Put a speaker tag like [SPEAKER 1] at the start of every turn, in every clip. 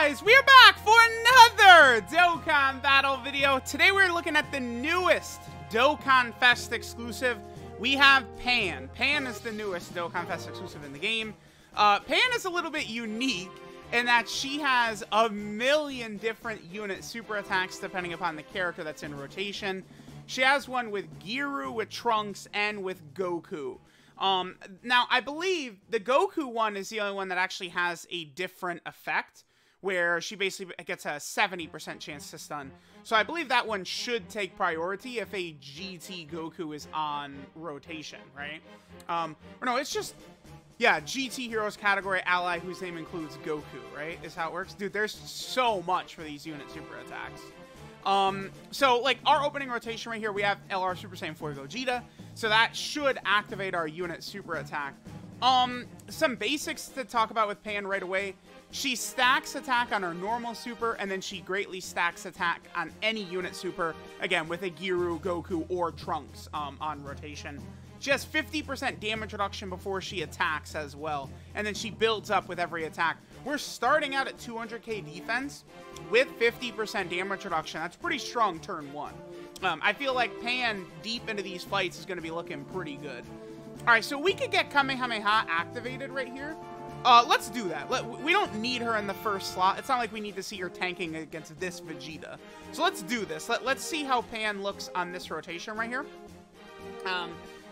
[SPEAKER 1] guys, we are back for another Dokkan battle video. Today we're looking at the newest DOKKANFEST exclusive. We have Pan. Pan is the newest DOKKANFEST exclusive in the game. Pan is a little bit unique in that she has a million different unit super attacks depending upon the character that's in rotation. She has one with Giru, with Trunks, and with Goku. Now, I believe the Goku one is the only one that actually has a different effect, where she basically gets a 70% chance to stun. So I believe that one should take priority if a GT Goku is on rotation, right? Or no, it's just, yeah, GT Heroes category ally whose name includes Goku, right? Is how it works. Dude, there's so much for these unit super attacks. So, like, our opening rotation right here, we have LR Super Saiyan 4 Gogeta, so that should activate our unit super attack. Some basics to talk about with Pan right away. She stacks attack on her normal super, and then she greatly stacks attack on any unit super, again, with a Giru, Goku, or Trunks, on rotation. She has 50% damage reduction before she attacks as well, and then she builds up with every attack. We're starting out at 200k defense with 50% damage reduction. That's pretty strong turn one. I feel like Pan deep into these fights is going to be looking pretty good. All right, so we could get Kamehameha activated right here. Let's do that. We don't need her in the first slot. It's not like we need to see her tanking against this Vegeta. So let's do this. Let's see how Pan looks on this rotation right here.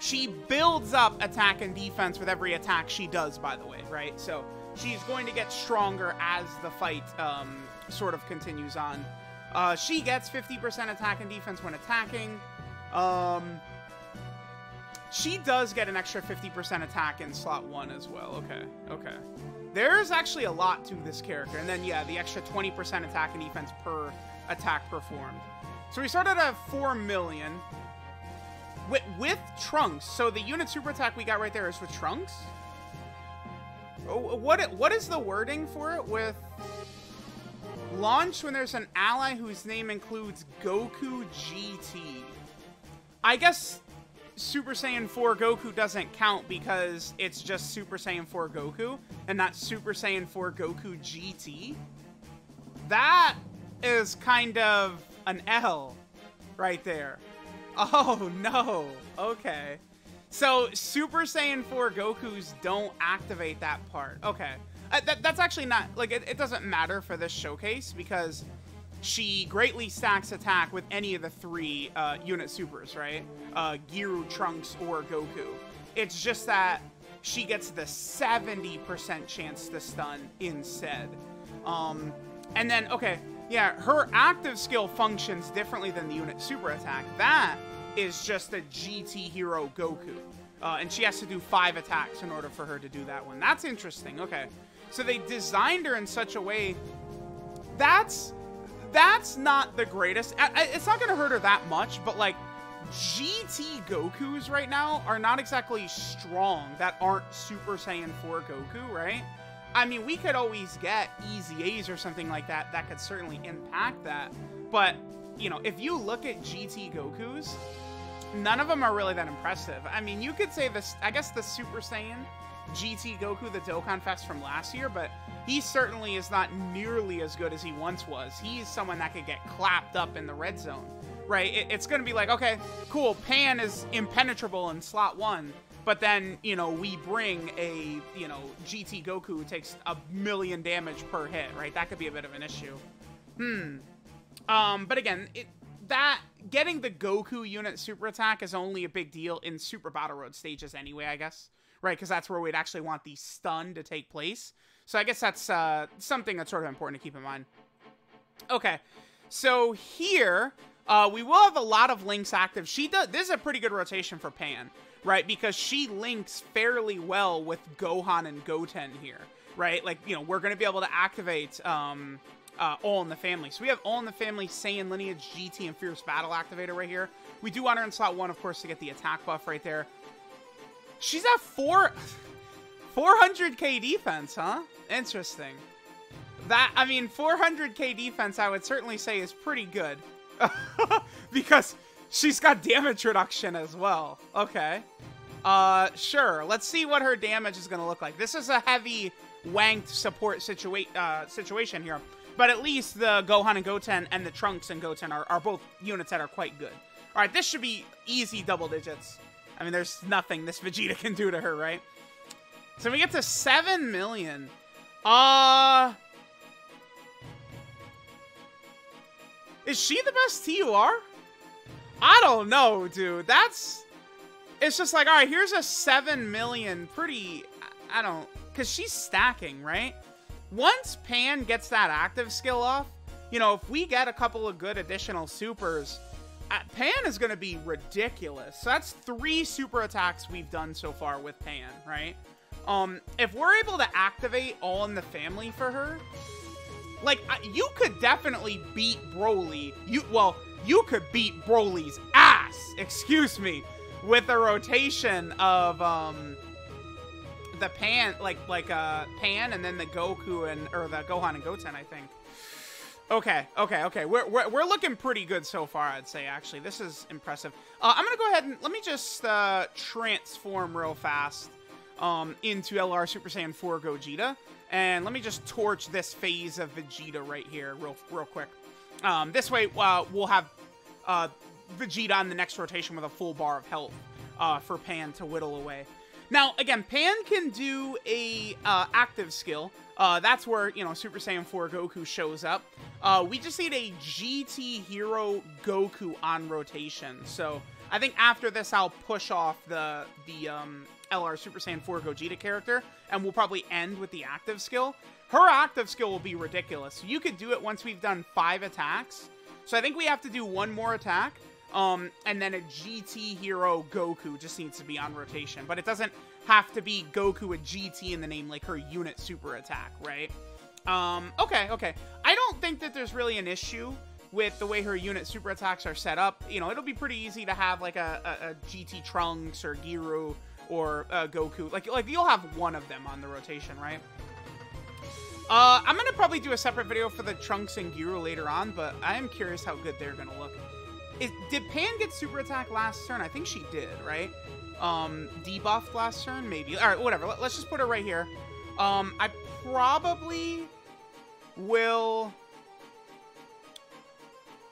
[SPEAKER 1] She builds up attack and defense with every attack she does, by the way, right? So she's going to get stronger as the fight sort of continues on. She gets 50% attack and defense when attacking. She does get an extra 50% attack in slot 1 as well. Okay. There's actually a lot to this character. And then, yeah, the extra 20% attack and defense per attack performed. So we started at 4 million. With Trunks, so the unit super attack we got right there is with Trunks? What is the wording for it? With launch when there's an ally whose name includes Goku GT. I guess Super Saiyan 4 Goku doesn't count because it's just Super Saiyan 4 Goku and not Super Saiyan 4 Goku GT. That is kind of an L right there. Oh, no. Okay. So, Super Saiyan 4 Gokus don't activate that part. Okay. That's actually not... Like, it doesn't matter for this showcase because she greatly stacks attack with any of the 3 unit supers, right? Giru, Trunks, or Goku. It's just that she gets the 70% chance to stun instead. And then, okay... Yeah, her active skill functions differently than the unit super attack. That is just a GT hero Goku. And she has to do 5 attacks in order for her to do that one. That's interesting. Okay. So they designed her in such a way that's not the greatest. It's not going to hurt her that much, but like GT Gokus right now are not exactly strong that aren't Super Saiyan 4 Goku, right? I mean, we could always get Easy A's or something like that. That could certainly impact that. But, you know, if you look at GT Gokus, none of them are really that impressive. I mean, you could say this, I guess the Super Saiyan GT Goku, the DOKKANFEST from last year, but he certainly is not nearly as good as he once was. He's someone that could get clapped up in the red zone, right? It's going to be like, okay, cool, Pan is impenetrable in slot 1. But then, you know, we bring a, you know, GT Goku who takes 1,000,000 damage per hit, right? That could be a bit of an issue. But again, getting the Goku unit super attack is only a big deal in Super Battle Road stages anyway, I guess. Right? Because that's where we'd actually want the stun to take place. So I guess that's something that's sort of important to keep in mind. Okay. So here, we will have a lot of links active. This is a pretty good rotation for Pan. Right, because she links fairly well with Gohan and Goten here, right? Like, you know, we're going to be able to activate All in the Family. So we have All in the Family, Saiyan Lineage, GT, and Fierce Battle activator right here. We do want her in slot 1, of course, to get the attack buff right there. She's at 400k defense, huh? Interesting. I mean, 400k defense, I would certainly say is pretty good. Because she's got damage reduction as well. Okay. Sure. Let's see what her damage is going to look like. This is a heavy wanked support situation here. But at least the Gohan and Goten and the Trunks and Goten are both units that are quite good. All right, this should be easy double digits. I mean, there's nothing this Vegeta can do to her, right? So we get to 7 million. Is she the best TUR? I don't know, dude. It's just like, all right, here's a 7 million. Pretty, I don't, because she's stacking, right? Once Pan gets that active skill off, you know, if we get a couple of good additional supers, Pan is going to be ridiculous. So that's 3 super attacks we've done so far with Pan, right? If we're able to activate All in the Family for her, like, you could definitely beat Broly. You could beat Broly's ass, excuse me, with a rotation of, the Pan, Pan and then the Goku or the Gohan and Goten, I think. Okay. We're looking pretty good so far, I'd say, actually. This is impressive. I'm gonna go ahead and let me just transform real fast into LR Super Saiyan 4 Gogeta. And let me just torch this phase of Vegeta right here real quick. This way, we'll have Vegeta on the next rotation with a full bar of health for Pan to whittle away. Now, again, Pan can do a active skill. That's where, you know, Super Saiyan 4 Goku shows up. We just need a GT Hero Goku on rotation. So I think after this, I'll push off the LR Super Saiyan 4 Gogeta character, and we'll probably end with the active skill. Her active skill will be ridiculous. So you could do it once we've done 5 attacks. So I think we have to do 1 more attack. And then a GT Hero Goku just needs to be on rotation. But it doesn't have to be Goku with GT in the name, like her unit super attack, right? Okay. I don't think that there's really an issue with the way her unit super attacks are set up. You know, it'll be pretty easy to have like a GT Trunks or Giru or Goku. Like you'll have one of them on the rotation, right? I'm gonna probably do a separate video for the Trunks and Giru later on, but I am curious how good they're gonna look. Did Pan get super attack last turn? I think she did, right? Debuffed last turn, maybe. All right, whatever. Let's just put her right here. I probably will...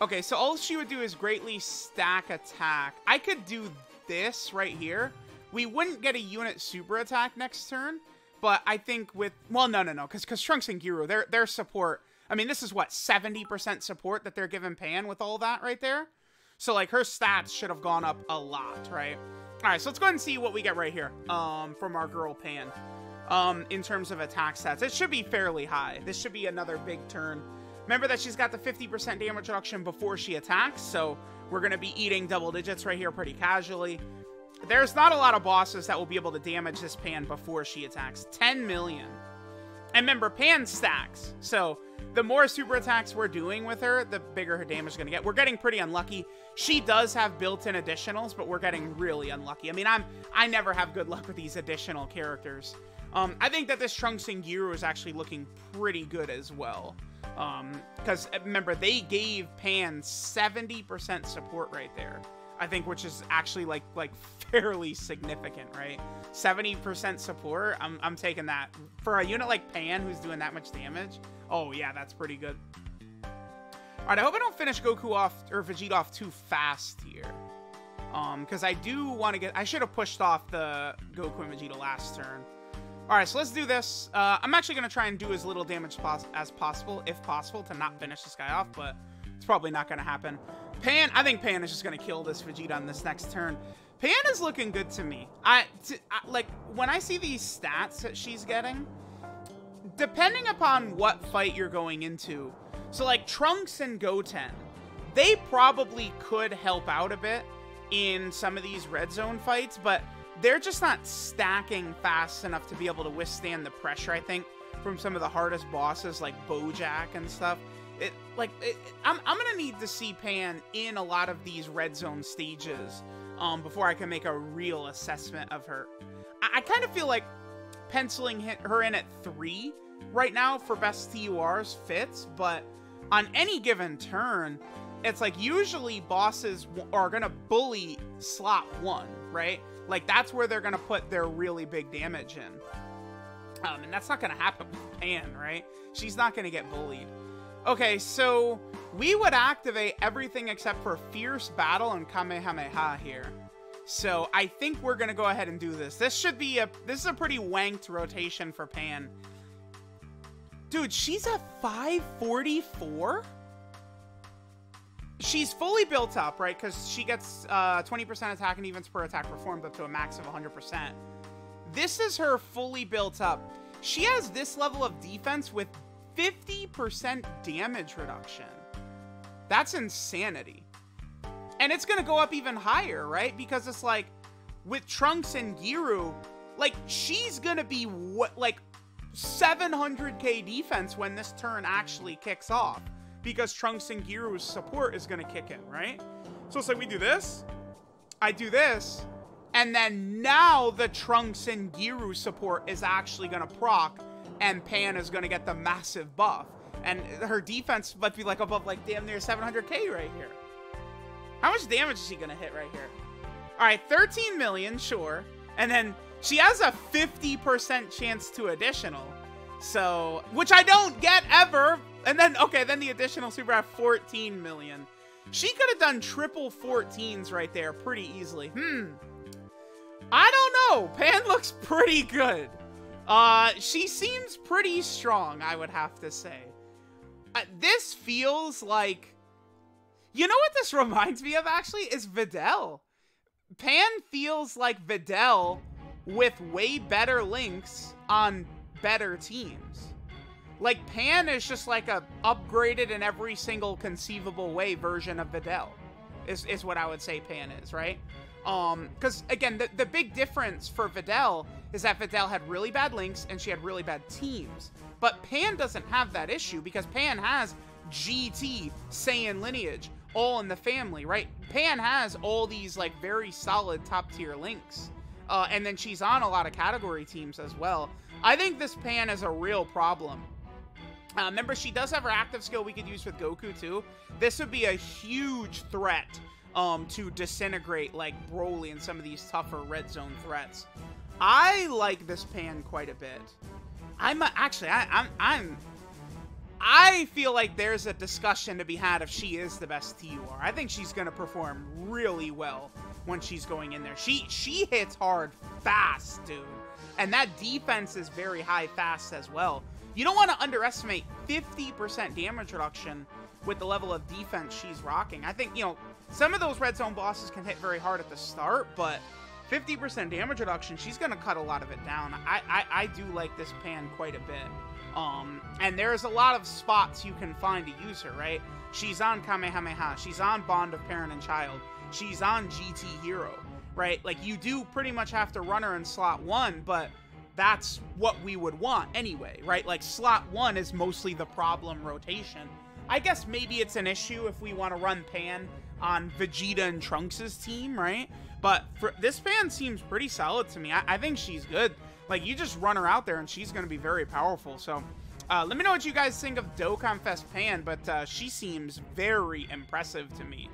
[SPEAKER 1] Okay, so all she would do is greatly stack attack. I could do this right here. We wouldn't get a unit super attack next turn, but I think with... Well, no, because Trunks and Giru, their support... I mean, this is what, 70% support that they're giving Pan with all that right there? So, like, her stats should have gone up a lot, right? All right, so let's go ahead and see what we get right here from our girl Pan in terms of attack stats. It should be fairly high. This should be another big turn. Remember that she's got the 50% damage reduction before she attacks, so we're going to be eating double digits right here pretty casually. There's not a lot of bosses that will be able to damage this Pan before she attacks. 10 million. And remember, Pan stacks, so the more super attacks we're doing with her, the bigger her damage is going to get. We're getting pretty unlucky. She does have built-in additionals, but we're getting really unlucky. I mean, I never have good luck with these additional characters. I think that this Trunks and Giru is actually looking pretty good as well. Because, remember, they gave Pan 70% support right there. I think, which is actually, like fairly significant, right? 70% support, I'm taking that. For a unit like Pan, who's doing that much damage, oh, yeah, that's pretty good. All right, I hope I don't finish Goku off, or Vegeta off too fast here. Because I do want to get... I should have pushed off the Goku and Vegeta last turn. All right, so let's do this. I'm actually going to try and do as little damage as possible, if possible, to not finish this guy off, but it's probably not going to happen. Pan, I think Pan is just going to kill this Vegeta on this next turn. Pan is looking good to me. Like, when I see these stats that she's getting, depending upon what fight you're going into, so like Trunks and Goten, they probably could help out a bit in some of these red zone fights, but they're just not stacking fast enough to be able to withstand the pressure, I think, from some of the hardest bosses like Bojack and stuff. I'm gonna need to see Pan in a lot of these red zone stages before I can make a real assessment of her. I kind of feel like penciling her in at 3 right now for best TURs fits, but on any given turn, it's like usually bosses are gonna bully slot 1, right? Like that's where they're gonna put their really big damage in. And that's not gonna happen with Pan, right? She's not gonna get bullied. Okay, so we would activate everything except for Fierce Battle and Kamehameha here. So I think we're gonna go ahead and do this. This is a pretty wanked rotation for Pan. Dude, she's at 544? She's fully built up, right? Because she gets 20% attack and evens per attack performed up to a max of 100%. This is her fully built up. She has this level of defense with 50% damage reduction. That's insanity. And it's going to go up even higher, right? Because it's like, with Trunks and Giru, like, she's going to be, like, 700k defense when this turn actually kicks off. Because Trunks and Giru's support is going to kick in, right? So it's like, we do this, I do this, and then now the Trunks and Giru support is actually going to proc, and Pan is going to get the massive buff. And her defense might be, like, above, like, damn near 700k right here. How much damage is she going to hit right here? All right, 13 million, sure. And then she has a 50% chance to additional. So, which I don't get ever. And then, okay, then the additional super at 14 million. She could have done triple 14s right there pretty easily. I don't know. Pan looks pretty good. She seems pretty strong, I would have to say. This feels like... You know what this reminds me of, actually, is Videl. Pan feels like Videl with way better links on better teams. Like, Pan is just like a upgraded in every single conceivable way version of Videl, is what I would say Pan is, right? Because, again, the big difference for Videl is that Videl had really bad links and she had really bad teams. But Pan doesn't have that issue because Pan has GT, Saiyan lineage, all in the family, right? Pan has all these, like, very solid top-tier links. And then she's on a lot of category teams as well. I think this Pan is a real problem. Remember, she does have her active skill we could use with Goku, too. This would be a huge threat to disintegrate, like, Broly and some of these tougher red zone threats. I like this Pan quite a bit. I feel like there's a discussion to be had if she is the best TUR. I think she's going to perform really well when she's going in there. She hits hard fast, dude. And that defense is very high fast as well. You don't want to underestimate 50% damage reduction with the level of defense she's rocking. I think, you know, some of those red zone bosses can hit very hard at the start, but 50% damage reduction, she's going to cut a lot of it down. I do like this Pan quite a bit. And there's a lot of spots you can find to use her, right? She's on Kamehameha. She's on Bond of Parent and Child. She's on GT Hero, right? Like, you do pretty much have to run her in slot 1, but that's what we would want anyway, right? Like, slot 1 is mostly the problem rotation. I guess maybe it's an issue if we want to run Pan on Vegeta and Trunks' team, right? But for this Pan seems pretty solid to me. I think she's good. Like, you just run her out there and she's going to be very powerful. So, let me know what you guys think of DOKKANFEST Pan, but she seems very impressive to me.